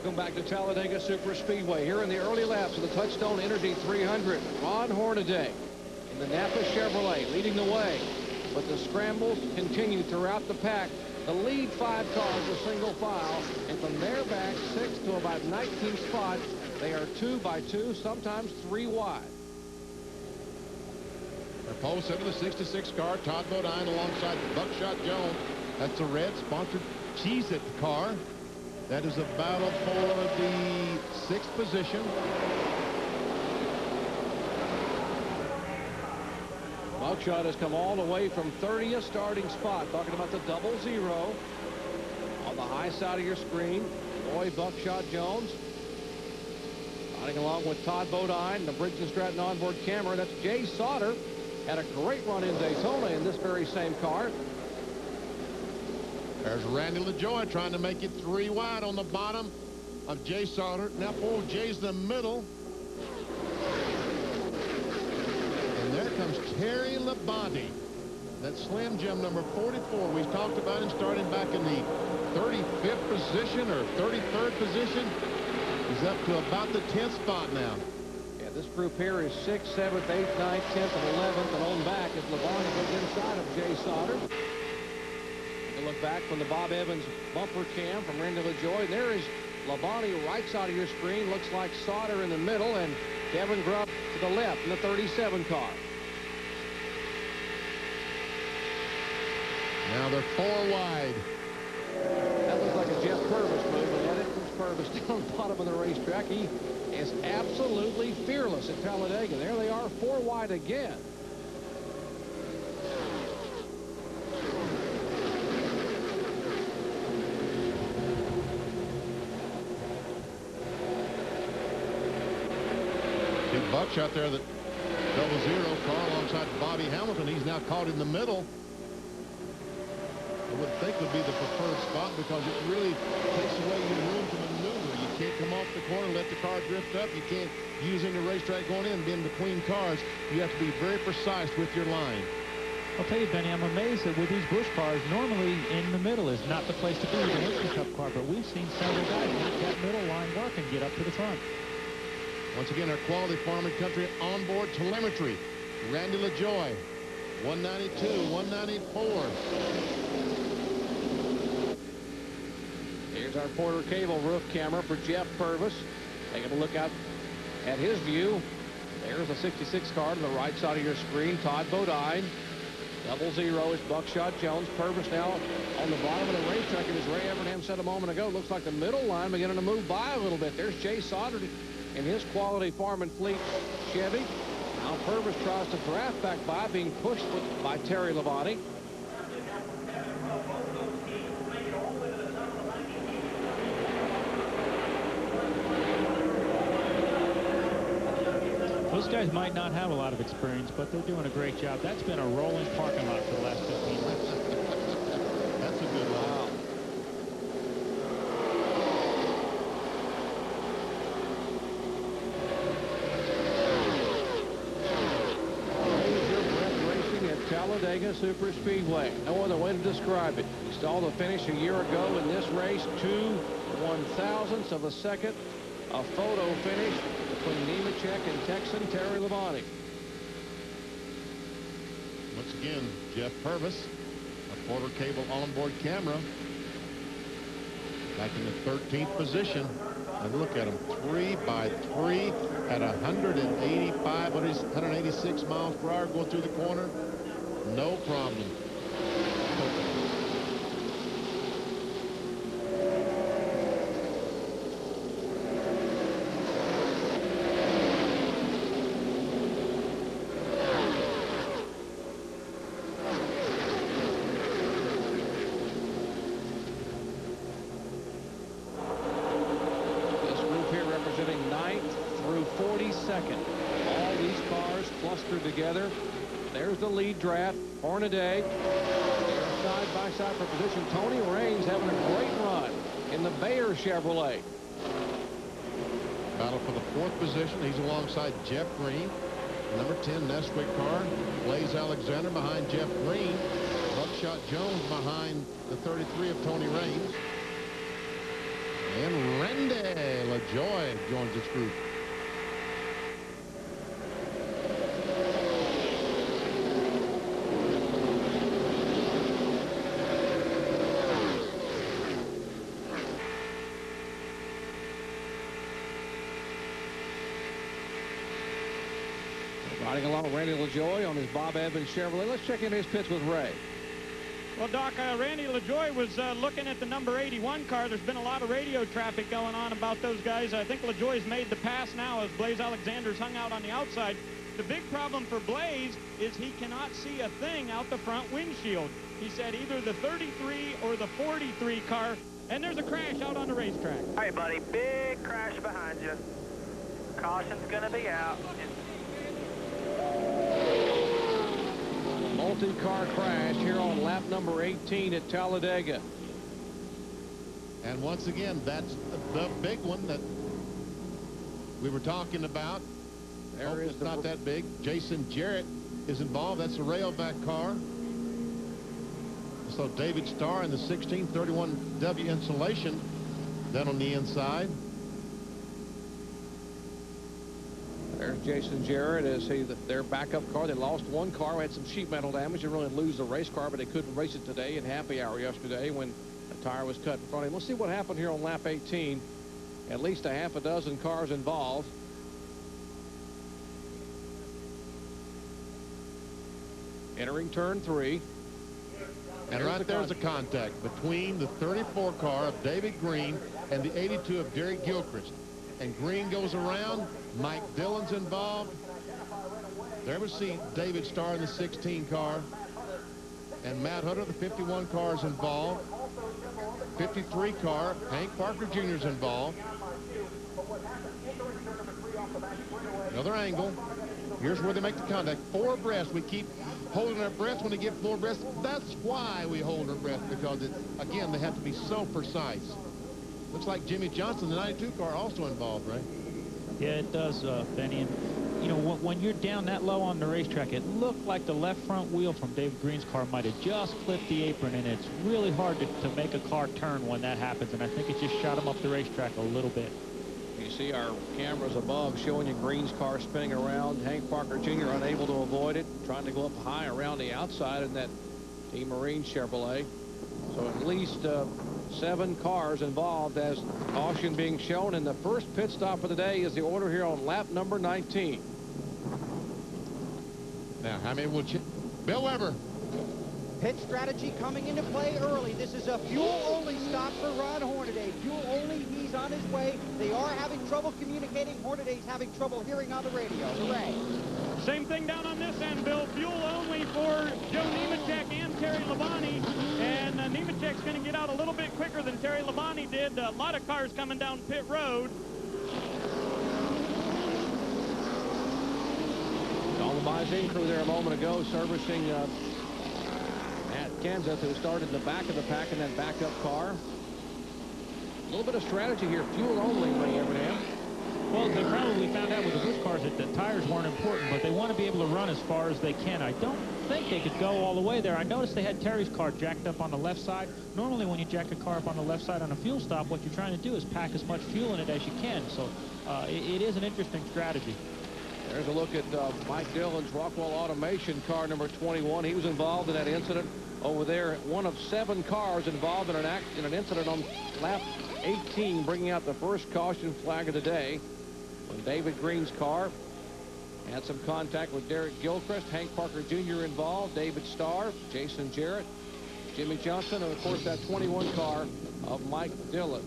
Welcome back to Talladega Superspeedway. Here in the early laps of the Touchstone Energy 300. Ron Hornaday in the Napa Chevrolet leading the way. But the scrambles continue throughout the pack. The lead 5 cars are single file. And from their back 6 to about 19th spot, they are 2 by 2, sometimes 3 wide. Our pole sitter, the 66 car, Todd Bodine alongside Buckshot Jones. That's a red sponsored Cheez-It car. That is a battle for the 6th position. Buckshot has come all the way from 30th starting spot. Talking about the 00 on the high side of your screen. Boy, Buckshot Jones riding along with Todd Bodine, the Briggs & Stratton onboard camera. That's Jay Sauter. Had a great run in Daytona in this very same car. There's Randy LaJoie trying to make it 3 wide on the bottom of Jay Sauter. Now, oh, Jay's in the middle. And there comes Terry Labonte. That Slim Jim number 44. We talked about him starting back in the 35th position or 33rd position. He's up to about the 10th spot now. Yeah, this group here is 6th, 7th, 8th, 9th, 10th, and 11th. And on back as Labonte goes inside of Jay Sauter. Look back from the Bob Evans bumper cam from Randy LaJoie. There is Labonte right side of your screen. Looks like Sauter in the middle and Kevin Grubb to the left in the 37 car. Now they're 4 wide. That looks like a Jeff Purvis move, and that is Purvis down the bottom of the racetrack. He is absolutely fearless at Talladega. There they are, 4 wide again. Buckshot there, that 00 car alongside Bobby Hamilton. He's now caught in the middle. I would think would be the preferred spot because it really takes away your room to maneuver. You can't come off the corner, let the car drift up. You can't use any racetrack going in, being between cars. You have to be very precise with your line. I'll tell you, Benny, I'm amazed that with these Busch cars, normally in the middle is not the place to be with a Winston Cup car, but we've seen several guys make that middle line work and get up to the front. Once again, our Quality Farm and Country onboard telemetry. Randy LaJoie, 192, 194. Here's our Porter Cable roof camera for Jeff Purvis. Taking a look out at his view. There's the 66 car to the right side of your screen. Todd Bodine. 00 is Buckshot Jones. Purvis now on the bottom of the racetrack. And as Ray Evernham said a moment ago, looks like the middle line beginning to move by a little bit. There's Jay Sauter in his Quality Farm and Fleet Chevy. Now Purvis tries to draft back by, being pushed by Terry Labonte. Those guys might not have a lot of experience, but they're doing a great job. That's been a rolling parking lot for the last 15 laps. That's a good one. Wow. Talladega Superspeedway. No other way to describe it. We saw the finish a year ago in this race. 2 1/1000ths of a second. A photo finish between Nemechek and Texan Terry Labonte. Once again, Jeff Purvis, a Porter Cable onboard camera. Back in the 13th position. And look at him, 3 by 3 at 185, what is 186 miles per hour going through the corner. No problem. This group here representing 9th through 42nd. All these cars clustered together. There's the lead draft. Hornaday. They're side by side for position. Tony Raines having a great run in the Bayer Chevrolet. Battle for the 4th position. He's alongside Jeff Green. Number 10 Nesquik car. Blaze Alexander behind Jeff Green. Buckshot Jones behind the 33 of Tony Raines. And Randy joins this group. Riding along Randy LaJoie on his Bob Evans Chevrolet. Let's check in his pits with Ray. Well, Doc, Randy LaJoie was looking at the number 81 car. There's been a lot of radio traffic going on about those guys. I think LaJoie's made the pass now as Blaze Alexander's hung out on the outside. The big problem for Blaze is he cannot see a thing out the front windshield. He said either the 33 or the 43 car, and there's a crash out on the racetrack. Hey, buddy, big crash behind you. Caution's going to be out. Multi-car crash here on lap number 18 at Talladega. And once again, that's the big one that we were talking about. There is it's not that big. Jason Jarrett is involved. That's a railback car. So David Starr in the 1631W insulation down on the inside. There's Jason Jarrett as their backup car. They lost one car, had some sheet metal damage. They really lose the race car, but they couldn't race it today in happy hour yesterday when a tire was cut in front of him. Let's see what happened here on lap 18. At least a half a dozen cars involved. Entering turn 3. And right there's a contact between the 34 car of David Green and the 82 of Derek Gilchrist. And Green goes around. Mike Dillon's involved. There we see David Starr in the 16 car. And Matt Hutter, the 51 car, is involved. 53 car, Hank Parker Jr. is involved. Another angle. Here's where they make the contact. 4 abreast. We keep holding our breath when they get 4 abreast. That's why we hold our breath, because again, they have to be so precise. Looks like Jimmy Johnson, the 92 car, also involved, right? Yeah, it does, Benny. And, you know, when you're down that low on the racetrack, it looked like the left front wheel from David Green's car might have just clipped the apron, and it's really hard to make a car turn when that happens, and I think it just shot him up the racetrack a little bit. You see our cameras above showing you Green's car spinning around. Hank Parker Jr. unable to avoid it, trying to go up high around the outside in that Team Marine Chevrolet. So at least 7 cars involved as caution being shown, and the first pit stop of the day is the order here on lap number 19. Now, how many will Bill Weber? Pit strategy coming into play early. This is a fuel-only stop for Ron Hornaday. Fuel only, he's on his way. They are having trouble communicating. Hornaday's having trouble hearing on the radio. Hooray. Same thing down on this end, Bill. Fuel only for Joe Nemechek and Terry Labonte. And Nemechek's going to get out a little bit quicker than Terry Labonte did. A lot of cars coming down pit road. All the Mazin crew there a moment ago servicing Matt Kenseth, who started in the back of the pack in that backup car. A little bit of strategy here. Fuel only, Lee Evernham. Well, they probably found out with the Busch cars that the tires weren't important, but they want to be able to run as far as they can. I don't think they could go all the way there. I noticed they had Terry's car jacked up on the left side. Normally, when you jack a car up on the left side on a fuel stop, what you're trying to do is pack as much fuel in it as you can. So it is an interesting strategy. There's a look at Mike Dillon's Rockwell Automation car number 21. He was involved in that incident over there. One of 7 cars involved in an incident on lap 18, bringing out the first caution flag of the day. When David Green's car had some contact with Derek Gilchrist, Hank Parker Jr. involved, David Starr, Jason Jarrett, Jimmy Johnson, and of course that 21 car of Mike Dillon.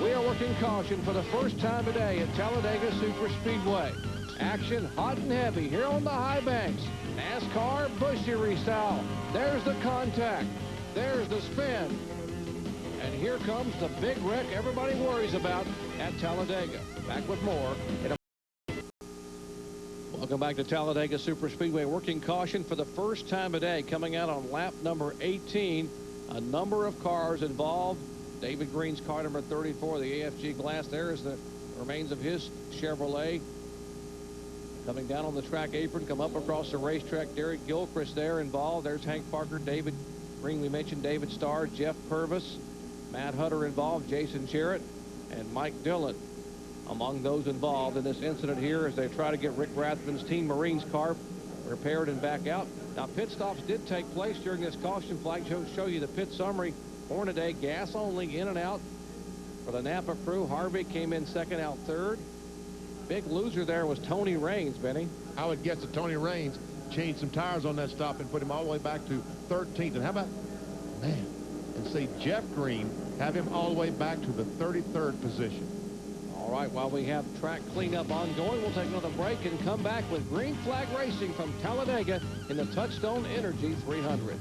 We are working caution for the first time today at Talladega Superspeedway. Action hot and heavy here on the high banks. NASCAR Bushery style. There's the contact. There's the spin. And here comes the big wreck everybody worries about at Talladega. Back with more. Welcome back to Talladega Superspeedway. Working caution for the first time today, coming out on lap number 18. A number of cars involved. David Green's car number 34, the AFG glass. There is the remains of his Chevrolet. Coming down on the track apron, come up across the racetrack. Derek Gilchrist there involved. There's Hank Parker, David Green. We mentioned David Starr, Jeff Purvis, Matt Hutter involved, Jason Jarrett. and Mike Dillon among those involved in this incident here as they try to get Rick Rathman's Team Marines car repaired and back out. Now, pit stops did take place during this caution flag. Show you the pit summary. Hornaday, gas only, in and out for the Napa crew. Harvick came in second, out third. Big loser there was Tony Raines, Benny. I would guess that Tony Raines changed some tires on that stop and put him all the way back to 13th. And how about, man, and see Jeff Green have him all the way back to the 33rd position. All right, while we have track cleanup ongoing, we'll take another break and come back with green flag racing from Talladega in the Touchstone Energy 300.